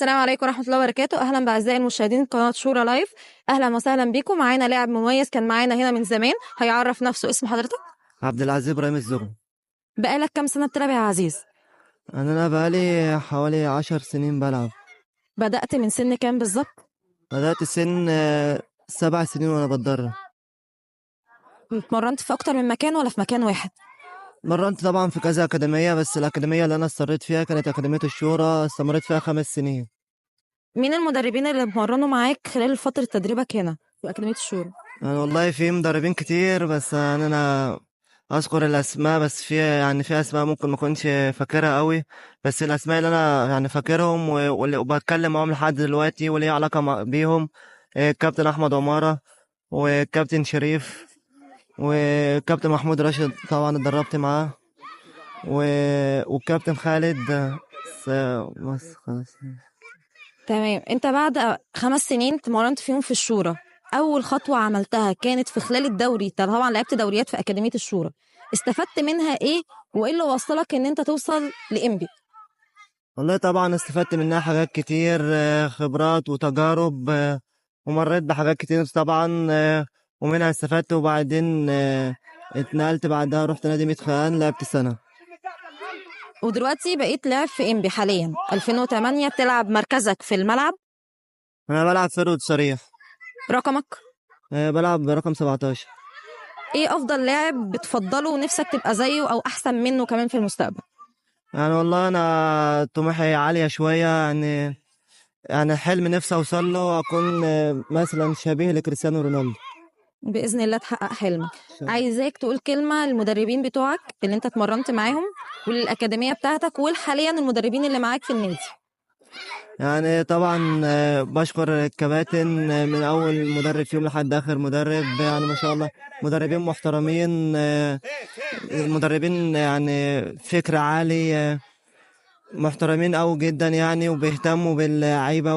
السلام عليكم ورحمة الله وبركاته. أهلا بأعزائي المشاهدين قناة شورى لايف، أهلا وسهلا بكم. معانا لاعب مميز كان معانا هنا من زمان، هيعرف نفسه. اسم حضرتك؟ عبد العزيز ابراهيم الزغبي. بقالك كام سنة بتلعب يا عزيز؟ انا بقالي حوالي 10 سنين بلعب. بدأت من سن كام بالظبط؟ بدأت سن 7 سنين وانا بتدرب. اتمرنت في أكتر من مكان ولا في مكان واحد؟ مرنت طبعا في كذا أكاديمية، بس الأكاديمية اللي أنا استمريت فيها كانت أكاديمية الشورى، استمريت فيها 5 سنين. مين المدربين اللي اتمرنوا معاك خلال فترة تدريبك هنا في أكاديمية الشورى؟ يعني والله في مدربين كتير، بس يعني أنا أذكر الأسماء، بس في أسماء ممكن ما كنتش فاكرها قوي، بس الأسماء اللي أنا يعني فاكرهم وبتكلم معاهم لحد دلوقتي وليه علاقة بيهم: الكابتن أحمد عمارة، والكابتن شريف، والكابتن محمود راشد طبعا اتدربت معاه، و... والكابتن خالد. س... بس خلاص. تمام. أنت بعد 5 سنين اتمرنت فيهم في الشورى، أول خطوة عملتها كانت في خلال الدوري. طبعا لعبت دوريات في أكاديمية الشورى، استفدت منها إيه؟ وإيه اللي وصلك إن أنت توصل لإنبي؟ والله طبعا استفدت منها حاجات كتير، خبرات وتجارب، ومريت بحاجات كتير طبعا، ومنها استفدت. وبعدين اتنقلت بعدها، رحت نادي ميت خان، لعبت سنة. ودلوقتي بقيت لاعب في إنبي حاليا 2008، بتلعب مركزك في الملعب؟ أنا بلعب فرود صريح. رقمك؟ بلعب برقم 17. ايه افضل لاعب بتفضله ونفسك تبقى زيه او احسن منه كمان في المستقبل؟ يعني والله أنا طموحي عالية شوية، يعني حلم نفسي أوصل له، أكون مثلا شبيه لكريستيانو رونالدو. باذن الله تحقق حلمك. عايزاك تقول كلمه للمدربين بتوعك اللي انت اتمرنت معاهم، وللاكاديميه بتاعتك، وحاليا المدربين اللي معاك في النادي. يعني طبعا بشكر الكباتن، من اول مدرب فيهم لحد اخر مدرب، يعني ما شاء الله مدربين محترمين، مدربين يعني فكر عالي، محترمين قوي جدا يعني، وبيهتموا باللعيبه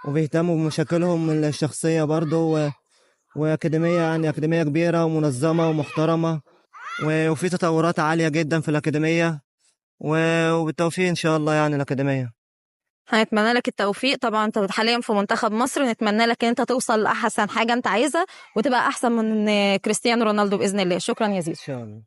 وبيهتموا بمشاكلهم الشخصيه برضو، واكاديميه يعني اكاديميه كبيره ومنظمه ومحترمه، وفي تطورات عاليه جدا في الاكاديميه، وبالتوفيق ان شاء الله يعني الاكاديميه. هنتمنى لك التوفيق. طبعا انت حاليا في منتخب مصر، نتمنى لك ان انت توصل لاحسن حاجه انت عايزها، وتبقى احسن من كريستيانو رونالدو باذن الله. شكرا يا زيزو. ان شاء الله.